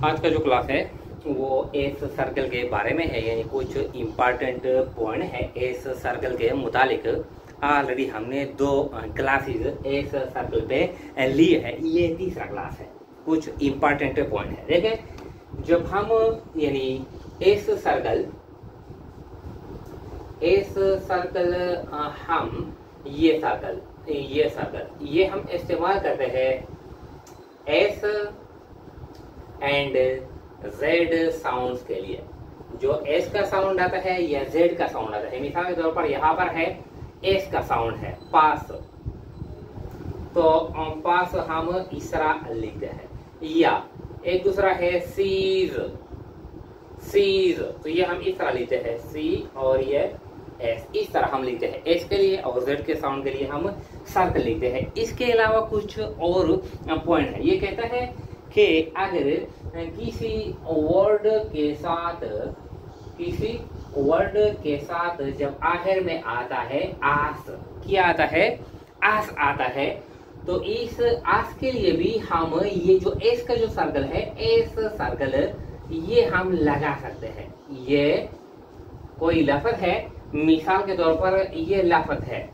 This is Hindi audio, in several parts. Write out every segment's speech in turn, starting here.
आज का जो क्लास है वो एस सर्कल के बारे में है, यानी कुछ इम्पॉर्टेंट पॉइंट है एस सर्कल के मुतालिक। ऑलरेडी हमने 2 क्लासेस एस सर्कल पे लिए है, ये तीसरा क्लास है। कुछ इम्पॉर्टेंट पॉइंट है। देखें, जब हम यानी एस सर्कल हम ये सर्कल ये हम इस्तेमाल करते हैं एस एंड जेड साउंड्स के लिए। जो एस का साउंड आता है या जेड का साउंड आता है, मिसाल के तौर पर यहाँ पर है एस का साउंड है पास, तो पास हम इस तरह लिखते हैं। या एक दूसरा है सीज, तो ये हम इस तरह लिखते हैं सी और ये एस, इस तरह हम लिखते हैं एस के लिए, और जेड के साउंड के लिए हम सर्कल लिखते हैं। इसके अलावा कुछ और पॉइंट है। ये कहता है कि अगर किसी वर्ड के साथ जब आखिर में आता है आस, क्या आता है आस आता है, तो इस आस के लिए भी हम ये जो एस का जो सर्कल है एस सर्कल ये हम लगा सकते हैं। ये कोई लफ्ज है, मिसाल के तौर पर ये लफ्ज है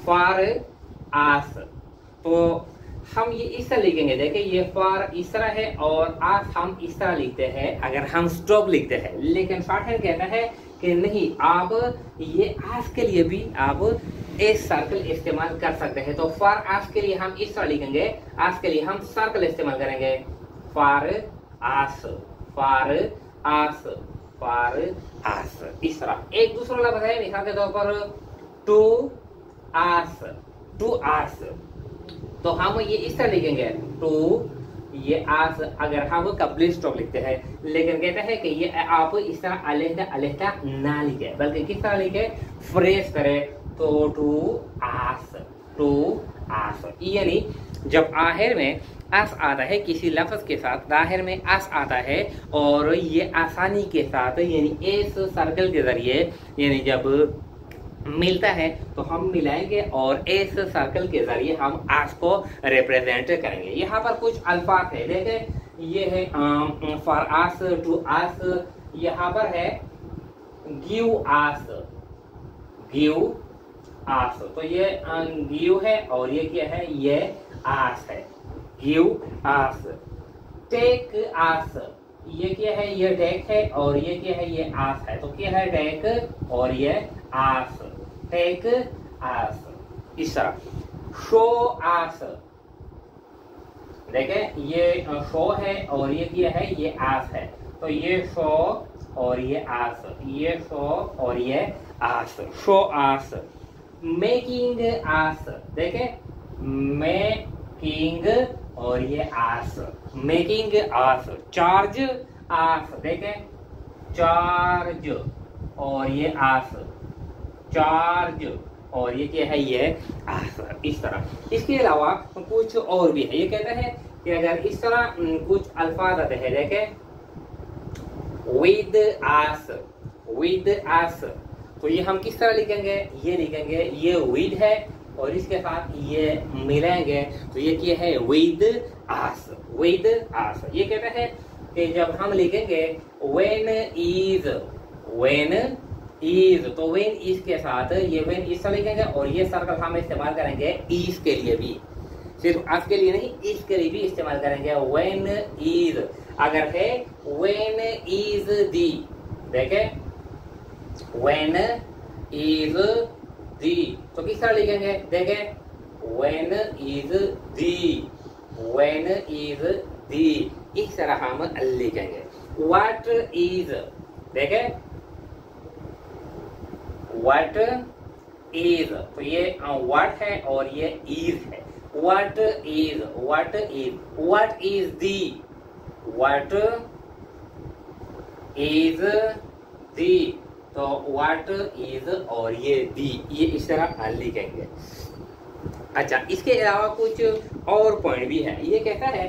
फॉर आस, तो हम ये इस तरह लिखेंगे। देखिए ये फॉर इस तरह है और आस हम इस तरह लिखते हैं अगर हम स्टॉप लिखते हैं। लेकिन शॉर्टहैंड कहता है कि नहीं, आप ये आस के लिए भी आप एस सर्कल इस्तेमाल कर सकते हैं। तो फॉर आस के लिए हम इस तरह लिखेंगे, आस के लिए हम सर्कल इस्तेमाल करेंगे फॉर आस, इस तरह। एक दूसरा लफ्ज है मिसाल के तौर पर टू आस, तो हम ये इस तरह लिखेंगे टू ये आस, अगर हम कंप्लीट स्टॉप लिखते हैं। लेकिन कहता है कि ये आप इस तरह अलहदा ना लिखे, बल्कि किस तरह लिखे, फ्रेज करें। तो टू आस यानी जब आखिर में आस आता है किसी लफ्ज के साथ, आखिर में आस आता है और ये आसानी के साथ यानी एस सर्कल के जरिए यानी जब मिलता है तो हम मिलाएंगे और एस सर्कल के जरिए हम आस को रिप्रेजेंट करेंगे। यहाँ पर कुछ अल्फाज है, देखें ये है फॉर आस, टू आस, यहाँ पर है गिव आस, तो ये गिव है और ये क्या है, ये आस है, गिव आस। टेक आस, ये क्या है, ये टेक है और ये क्या है, ये आस है, तो क्या है टेक और ये आस, टेक आस, इस तरह। शो आस, देखें ये शो है और ये क्या है, ये आस है, तो ये शो और ये आस, ये शो और ये आस, शो आस। मेकिंग आस, देखें मेकिंग और ये आस, मेकिंग आस। चार्ज आस, देखें चार्ज और ये आस, चार्ज और ये क्या है, ये आस, इस तरह। इसके अलावा कुछ और भी है। ये कहता है कि अगर इस तरह कुछ अल्फाज आते हैं, देखें विद आस, तो ये हम किस तरह लिखेंगे, ये लिखेंगे ये विद है और इसके साथ ये मिलाएंगे तो ये क्या है, विद आस। ये कहता है कि जब हम लिखेंगे व्हेन इज, तो व्हेन इज के साथ ये व्हेन इज से लिखेंगे और ये सर्कल हम इस्तेमाल करेंगे इज के लिए भी, सिर्फ आज के लिए नहीं, इज के लिए भी इस्तेमाल करेंगे। व्हेन इज अगर है व्हेन इज दी, देखें व्हेन इज दी, तो किस तरह लिखेंगे, देखें व्हेन इज दी, इस तरह हम लिखेंगे। व्हाट इज, देखें व्हाट इज, तो ये व्हाट है और ये इज है। व्हाट इज दी, तो व्हाट इज और ये दी, ये इस तरह लिखेंगे। अच्छा, इसके अलावा कुछ और पॉइंट भी है। ये कहता है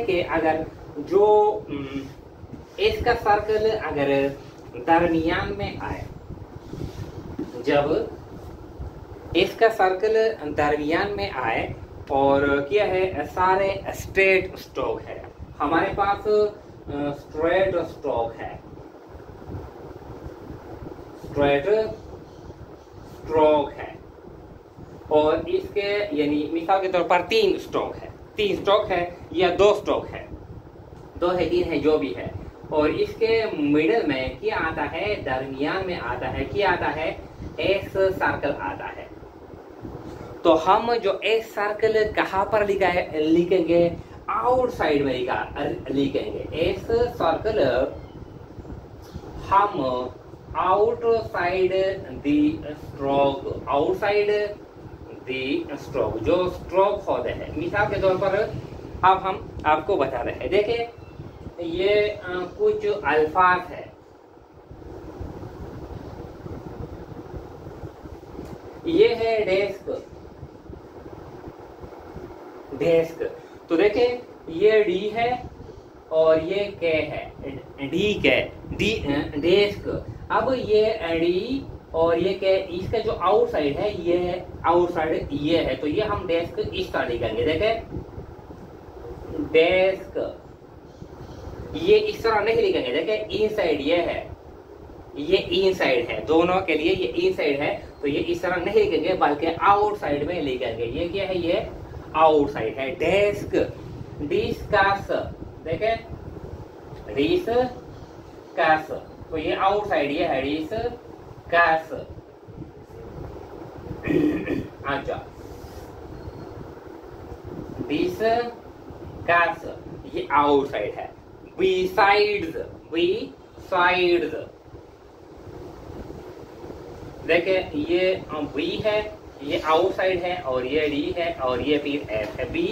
कि अगर जो इसका सर्कल अगर दरमियान में आए, जब इसका सर्कल दरमियान में आए और क्या है, सारे स्ट्रेट स्ट्रोक है। हमारे पास स्ट्रेट स्ट्रोक है, स्ट्रेट स्ट्रोक है। और इसके यानी मिसाल के तौर पर 3 स्ट्रोक है, 3 स्ट्रोक है या 2 स्ट्रोक है, 2 है 3 है जो भी है। और इसके मिडल में क्या आता है, दरमियान में आता है क्या आता है, एस सर्कल आता है। तो हम जो एस सर्कल कहाँ पर लिखेंगे, आउटसाइड में लिखेंगे। एस सर्कल हम outside the stroke, outside the stroke, जो स्ट्रोक होते हैं। मिसाल के तौर पर अब हम आपको बता रहे हैं, देखिए ये कुछ अल्फाज है। ये है डेस्क, डेस्क। तो देखें ये डी है और ये के है, डी के, डी डेस्क। अब ये डी और ये के, इसका जो आउटसाइड है ये आउटसाइड ये है, तो ये हम डेस्क इस तरह लिखेंगे। देखें डेस्क, ये इस तरह नहीं लिखेंगे। देखें इनसाइड ये है, ये इनसाइड है, दोनों के लिए ये इनसाइड है, तो ये इस तरह नहीं लिखेंगे बल्कि आउटसाइड में लिखेंगे। ये क्या है, ये आउटसाइड है। डेस्क, डिस्कस, देखें डिस्कस, तो ये आउटसाइड ये है डिस्कस। अच्छा डिस्कस ये आउटसाइड है। बिसाइड्स, बिसाइड्स, देखिए ये बी है, ये आउटसाइड है और ये डी है और ये फिर एफ है। बी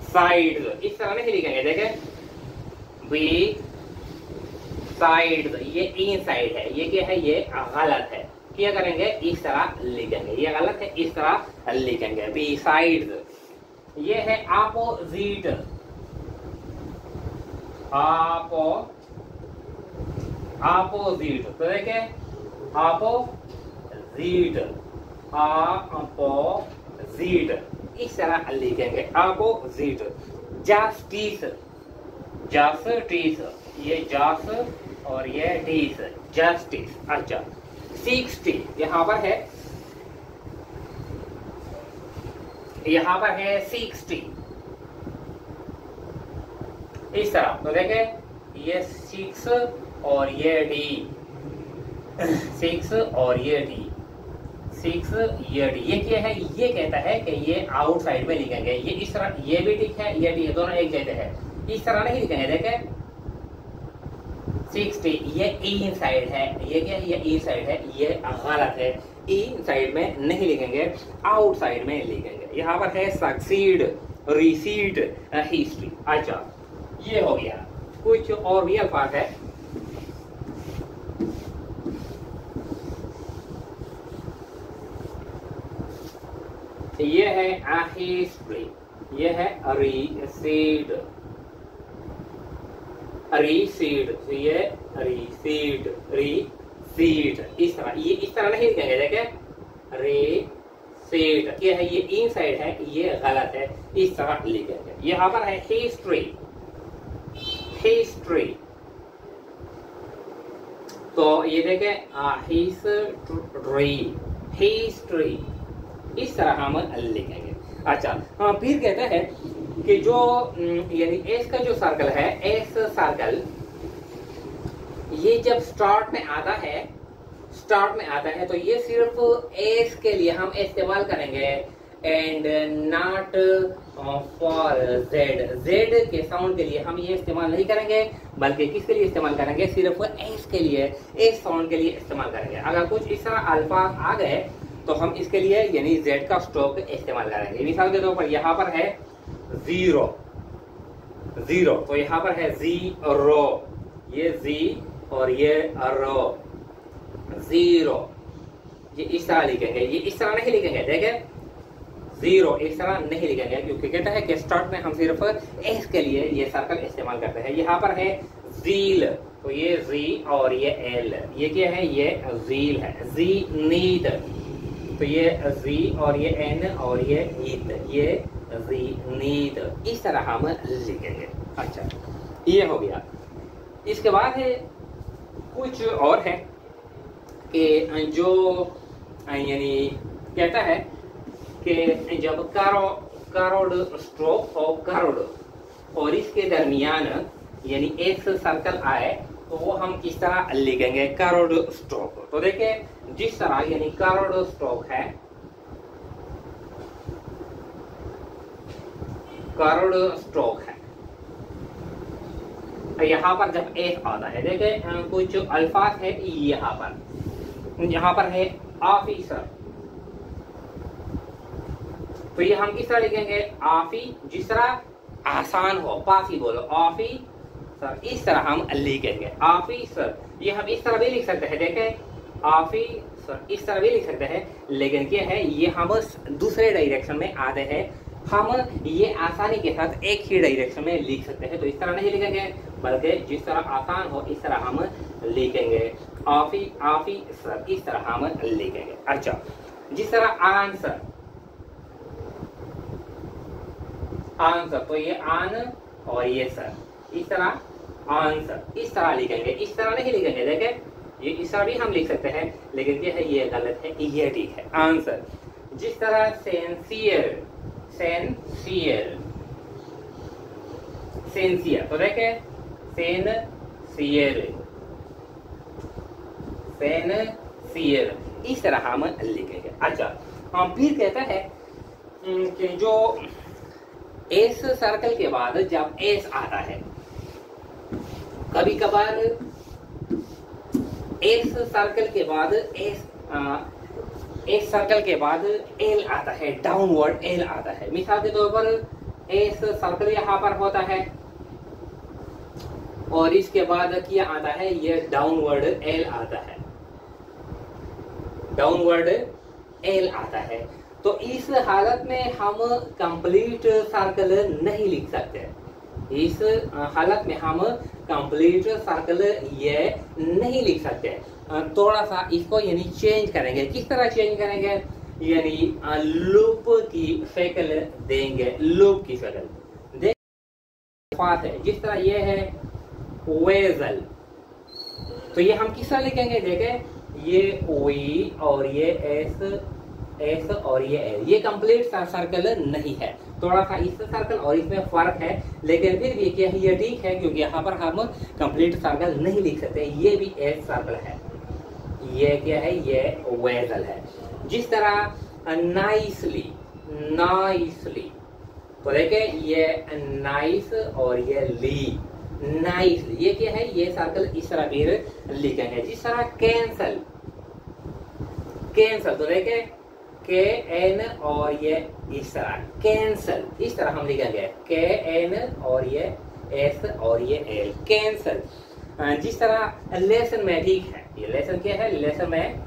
साइड इस तरह नहीं लिखेंगे। देखें बी साइड, ये इन साइड है, ये क्या है, ये गलत है। क्या करेंगे, इस तरह लिखेंगे, ये गलत है, इस तरह लिखेंगे। बी साइड, ये है अपोजिट, अपोजिट, तो देखें अपोजिट, अपोजिट इस तरह लिखेंगे, अपोजिट। जस्टिस, जस्टिस, ये जस और ये डिस, जस्टिस। अच्छा 60 यहाँ पर है, यहाँ पर है 60 इस तरह। तो देखें ये 6 और ये डी, 6 और ये डी, 6 ये डी, ये क्या है, ये कहता है कि ये आउटसाइड में लिखेंगे। ये इस तरह, ये भी ठीक है, ये डी है, दोनों एक जैसे है, इस तरह नहीं लिखेंगे। देखें 60 ये इन साइड है, ये क्या है, ये इन साइड है, ये गलत है। इन साइड में नहीं लिखेंगे, आउटसाइड में लिखेंगे। यहाँ पर है सक्सीड, रिसीड, हिस्ट्री। अच्छा ये हो गया। कुछ और भी अल्फाज है, ये है हिस्ट्री, ये है रिसीड, रिसीड, ये रिसीड, रिसीड इस तरह, ये इस तरह नहीं लिखेंगे। देखें रिसीड क्या है, ये इन साइड है, ये गलत है, इस तरह लिखेंगे। यहाँ पर है हिस्ट्री, हिस्ट्री, तो ये देखें हिस्ट्री, हिस्ट्री इस तरह हम लिखेंगे। अच्छा फिर कहते हैं कि जो यानी एस का जो सर्कल है, एस सर्कल ये जब स्टार्ट में आता है, स्टार्ट में आता है, तो ये सिर्फ एस के लिए हम इस्तेमाल करेंगे and not for Z. Z के साउंड के लिए हम ये इस्तेमाल नहीं करेंगे, बल्कि किसके लिए इस्तेमाल करेंगे, सिर्फ एस के लिए, एस साउंड के लिए इस्तेमाल करेंगे। अगर कुछ इस तरह अल्फाज आ गए तो हम इसके लिए यानी जेड का स्ट्रोक इस्तेमाल करेंगे। मिसाल के तौर पर यहाँ पर है 0, 0, तो यहाँ पर है जीरो, ये जी और ये रो, 0, ये इस तरह लिखेंगे। ये इस तरह नहीं लिखेंगे, देखें 0 इस तरह नहीं लिखेंगे, क्योंकि कहता है कि स्टार्ट में हम सिर्फ एस के लिए ये सर्कल इस्तेमाल करते हैं। यहाँ पर है जील, तो ये जी और ये एल, ये क्या है, ये जील है। जी नीड, तो ये जी और ये एन और ये ईद, ये जी नीड, इस तरह हम लिखेंगे। अच्छा, ये हो गया। इसके बाद है कुछ और है कि जो यानी कहता है कि जब करोड़ स्ट्रोक हो करोड़ और इसके दरमियान यानी एक सर्कल आए तो वो हम किस तरह लिखेंगे, करोड़ स्ट्रोक। तो देखिए जिस तरह यानी करोड़ स्ट्रोक है, करोड़ स्ट्रोक है, यहाँ पर जब एस आता है, देखिए कुछ अल्फाज है यहाँ पर है ऑफिसर, तो ये हम किस तरह लिखेंगे, आफी, जिस तरह आसान हो, पासी बोलो, ऑफिसर, इस तरह हम लिखेंगे ऑफिसर। ये हम इस तरह भी लिख सकते हैं, देखें ऑफिसर, इस तरह भी लिख सकते हैं, लेकिन क्या है ये हम दूसरे डायरेक्शन में आते हैं, हम ये आसानी के साथ एक ही डायरेक्शन में लिख सकते हैं। तो इस तरह नहीं लिखेंगे, बल्कि जिस तरह आसान हो इस तरह हम लिखेंगे, ऑफिसर, इस तरह हम लिखेंगे। अच्छा, जिस तरह आंसर, तो ये आन और ये सर, इस तरह आंसर, इस तरह लिखेंगे, इस तरह नहीं लिखेंगे। देखें ये इस तरह भी हम लिख सकते हैं, लेकिन क्या है ये गलत है, ये ठीक है, आंसर। जिस तरह सेंसियर, तो देखें सेंसियर, इस तरह हम लिखेंगे। अच्छा, हम फिर कहता है कि जो एस सर्कल के बाद जब एस आता है, कभी कभार एस सर्कल के बाद एस सर्कल के बाद एल आता है, डाउनवर्ड एल आता है। मिसाल के तौर पर एस सर्कल यहाँ पर होता है और इसके बाद क्या आता है, ये डाउनवर्ड एल आता है, डाउनवर्ड एल आता है। तो इस हालत में हम कंप्लीट सर्कल नहीं लिख सकते, इस हालत में हम कंप्लीट सर्कल ये नहीं लिख सकते। थोड़ा सा इसको यानी चेंज करेंगे। किस तरह चेंज करेंगे, यानी लूप की शक्ल देंगे, लूप की शक्ल देंगे। जिस तरह ये है वेजल, तो ये हम किस तरह लिखेंगे, देखें ये वी और ये एस और ये एल, ये कंप्लीट सर्कल नहीं है, थोड़ा सा इस सर्कल और इसमें फर्क है, लेकिन फिर भी क्या है ये ठीक है, क्योंकि यहाँ पर हम कंप्लीट सर्कल नहीं लिख सकते। ये भी एस सर्कल है, ये क्या है, ये वेजल है। जिस तरह नाइसली, तो देखें ये नाइस और ये ली, नाइसली, ये क्या है, ये सर्कल इस तरह भी लिखेंगे। जिस तरह कैंसल, तो देखें के एन और ये इस तरह कैंसल, इस तरह हम लिखेंगे, के एन और ये एस और ये एल, कैंसल। जिस तरह लेसन में ठीक है, ये लेसन क्या है, लेसन में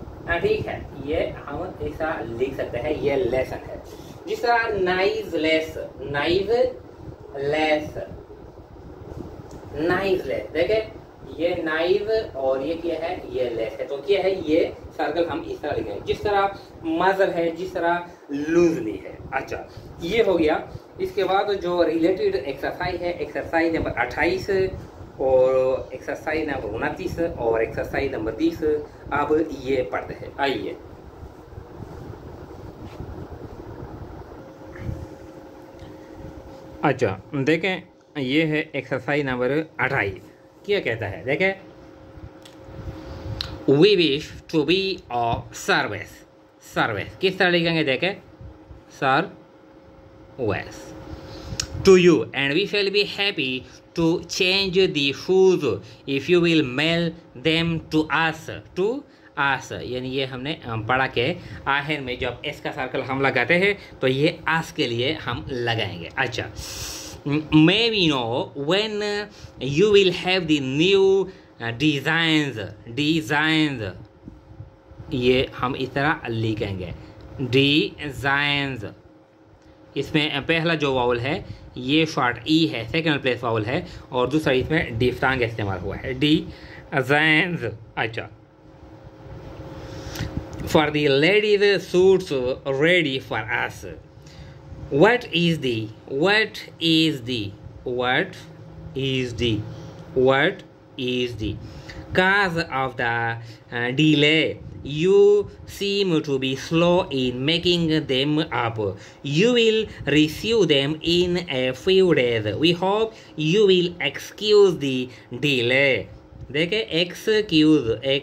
ठीक है, ये हम ऐसा लिख सकते हैं, ये लेसन है। जिस तरह नाइजलेस, देखे ये नाइव और ये क्या है, ये लेस है, तो क्या है ये सर्कल हम इस तरह लिखेंगे। जिस तरह मजल है, जिस तरह लूजली है। अच्छा, ये हो गया। इसके बाद जो रिलेटेड एक्सरसाइज है, एक्सरसाइज नंबर 28 और एक्सरसाइज नंबर 29 और एक्सरसाइज नंबर 30, अब ये पढ़ते हैं। आइए, अच्छा देखें, ये है एक्सरसाइज नंबर 28। क्या कहता है, देखें, we wish to be of service किस तरह लिखेंगे, देखें, service to you and we shall be happy to change the shoes if you will mail them to us, यानी ये हमने पढ़ा के आखिर में जब एस का सर्कल हम लगाते हैं तो ये आस के लिए हम लगाएंगे। अच्छा, may we know when you will have the new designs, ये हम इस तरह लिखेंगे, डिजाइंस। इसमें पहला जो वाउल है ये शॉर्ट ई है, सेकंड प्लेस वाउल है, और दूसरा इसमें डिफ्थांग इस्तेमाल हुआ है, डिजाइंस। अच्छा, for the ladies suits ready for us, What is the what is the what is the what is the cause of the delay? You seem to be slow in making them up. You will receive them in a few days. We hope you will excuse the delay. देखे excuse the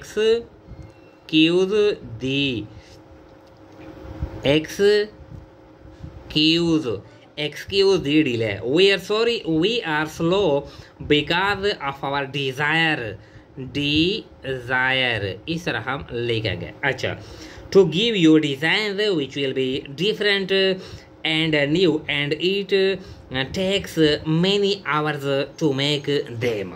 excuse the delay. We are sorry we are slow because of our desire इस तरह हम लिखेंगे. अच्छा, to give you designs which will be different and new and it takes many hours to make them.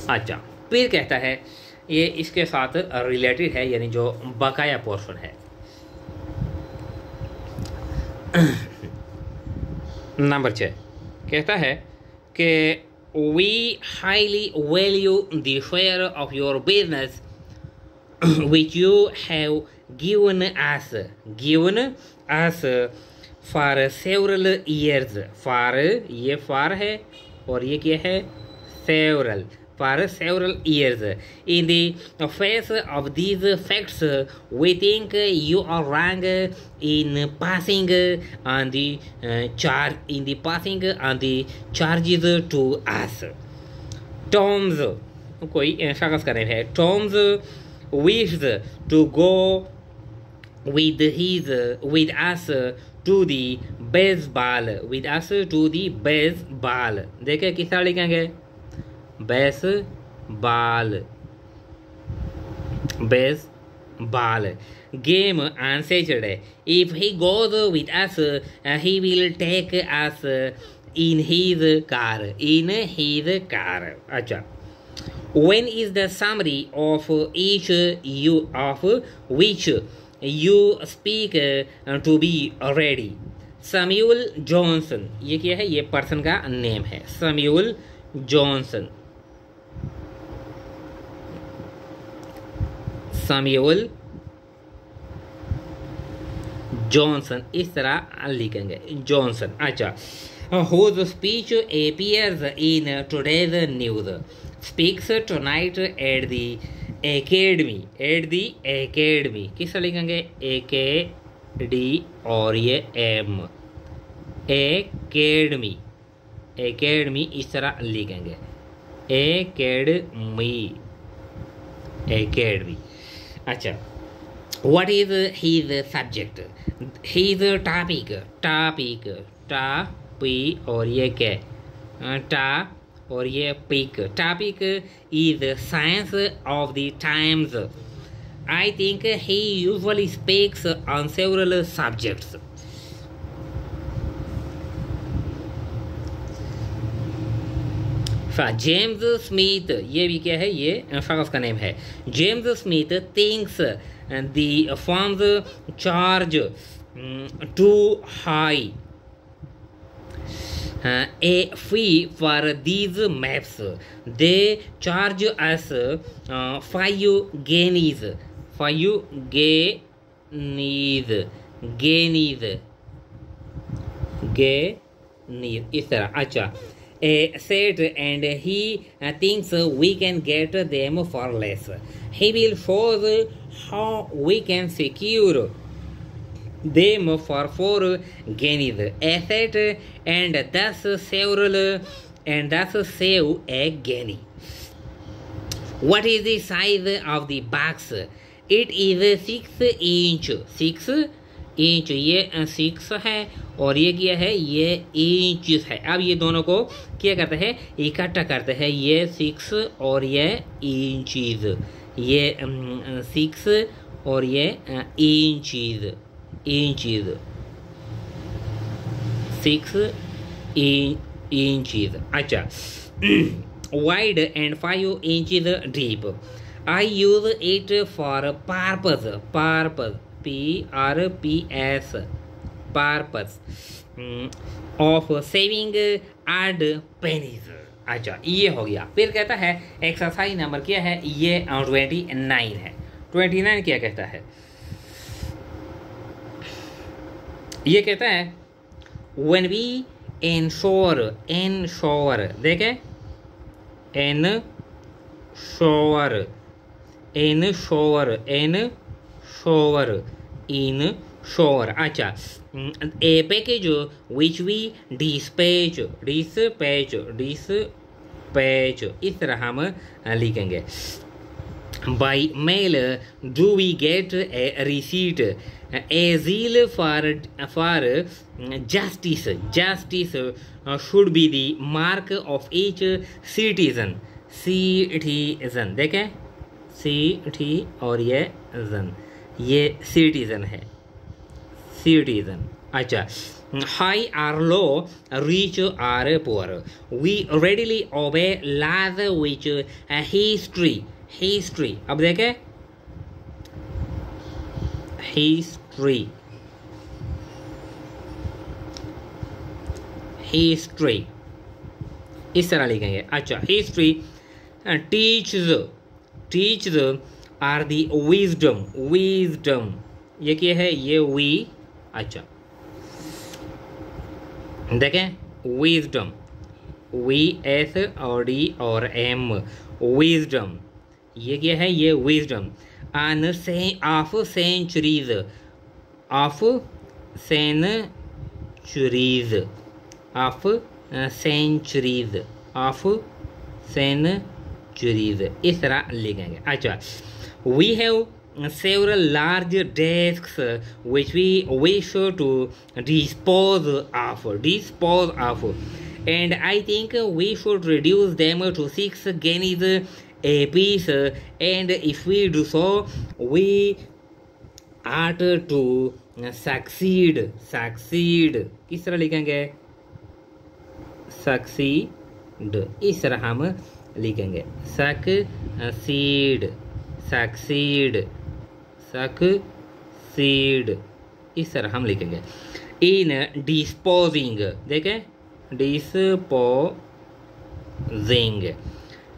अच्छा, फिर कहता है ये इसके साथ रिलेटेड है, यानी जो बकाया पोर्शन है. नंबर 6 कहता है कि we highly value the share of your business which you have given us for several years. For ये for है और ये क्या है several. For several years. In the face of these facts, we think you are wrong in passing on the charges to us. Tom's कोई शख्स का नाम है. Tom's wishes to go with us to the baseball. देखिए किस तरह लिखेंगे baseball game on Saturday. If he goes with us, he will take us in his car. अच्छा, when is the summary of each of which you speak to be ready? Samuel Johnson. ये क्या है? ये पर्सन का नेम है. Samuel Johnson. इस तरह लिखेंगे जॉनसन. अच्छा, whose speech appears in today's news, speaks tonight at the academy. किस तरह लिखेंगे? AKD और ये M. academy इस तरह लिखेंगे academy. अच्छा, what is his subject? His topic और ये क्या? और ये pick. Topic is science of the times. I think he usually speaks on several subjects. James Smith, ये भी क्या है? ये शख्स का नेम है. James Smith thinks the firms charge too high a fee for these maps. They charge us 5 guineas. इस तरह. अच्छा, said and he thinks we can get them for less. He will show how we can secure them for 4 guineas asset and thus save a guinea. What is the size of the box? It is 6 inch. 6 inch. ये 6 है और ये क्या है? ये इंच है. अब ये दोनों को क्या करते हैं? इकट्ठा करते हैं. ये 6 और ये इंचीज. ये 6 और ये इंचीज. 6 inches. अच्छा, wide and 5 inches deep. I use it for purpose. PRPS. Purpose of saving odd pennies. अच्छा, ये हो गया. फिर कहता है एक्सरसाइज नंबर क्या है? ये 29 है. 29 क्या कहता है? ये कहता है when we ensure, देखे ensure, अच्छा, a package which we dispatch, इस तरह हम लिखेंगे. By mail do we get a receipt? A zeal for justice should be the mark of each citizen. देखें ct और ये जन, ये citizen है, citizen. अच्छा, high or low, rich or poor, we readily obey laws which history. अब देखें history इस तरह लिखेंगे. अच्छा, history teaches are the wisdom, ये क्या है, ये we. अच्छा, देखें wisdom, s और d और m, wisdom, ये क्या है, ये wisdom. And of centuries, इस तरह लिखेंगे. अच्छा, we have several large desks which we wish to dispose of, and I think we should reduce them to 6 guineas a piece, and if we do so, we ought to succeed. किस तरह लिखेंगे, succeed, इस तरह हम लिखेंगे, succeed, इस तरह हम लिखेंगे. In disposing, देखें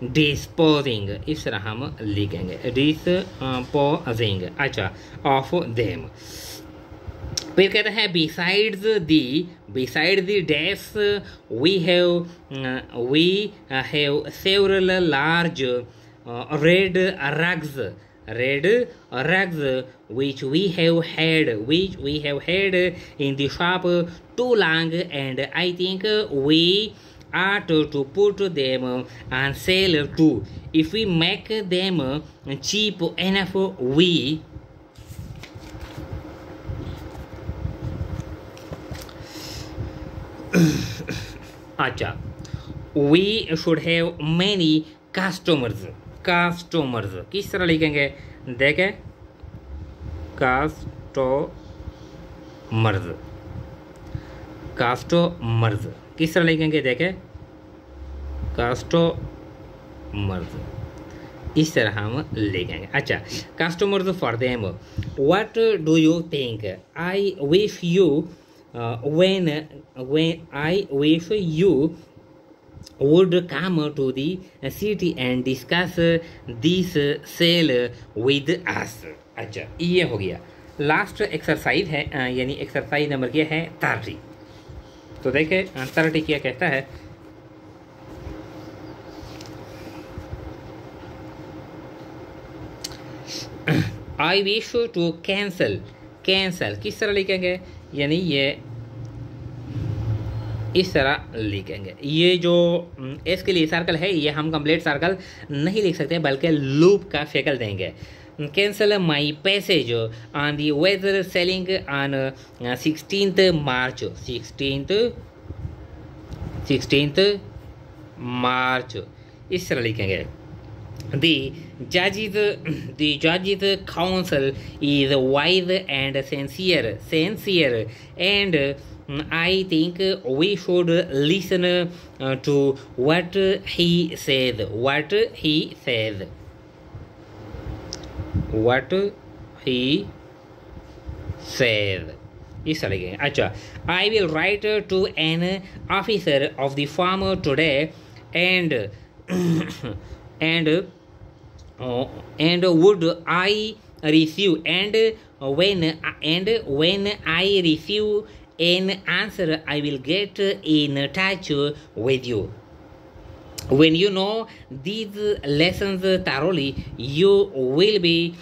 disposing, इस तरह हम लिखेंगे, disposing. अच्छा, of them. फिर कहते हैं besides the desks we have several large red rugs which we have had in the shop too long, and I think we ought to put them on sale too. If we make them cheap enough, we अच्छा, we should have many customers. किस तरह लिखेंगे, देखें customers, किस तरह लिखेंगे, देखें customers, इस तरह हम लिखेंगे. अच्छा, customers for them. What do you think? I wish you when I wish you would come to the city and discuss this sale with us. अच्छा, ये हो गया. लास्ट एक्सरसाइज है, यानी एक्सरसाइज नंबर क्या है, 30. तो देखें 30 क्या कहता है. I wish to cancel, किस तरह लिखेंगे, यानी ये इस तरह लिखेंगे. ये जो एस के लिए सर्कल है, ये हम कंप्लीट सर्कल नहीं लिख सकते, बल्कि लूप का शेकल देंगे. Cancel my passage on the weather sailing on 16th March, 16th March, इस तरह लिखेंगे. The judges counsel is wise and sincere, and I think we should listen to what he says. इस तरह के. अच्छा, I will write to an officer of the farm today and would I receive, and when I receive an answer, I will get in touch with you. When you know these lessons thoroughly, you will be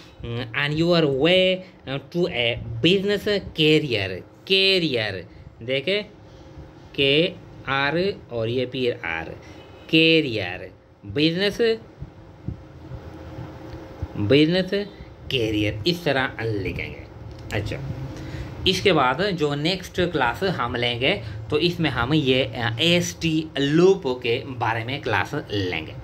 on your way to a business career. देखे के आर और ये फिर आर, कैरियर, बिजनेस कैरियर, इस तरह लिखेंगे। अच्छा, इसके बाद जो नेक्स्ट क्लास हम लेंगे तो इसमें हम ये ST लूप के बारे में क्लास लेंगे।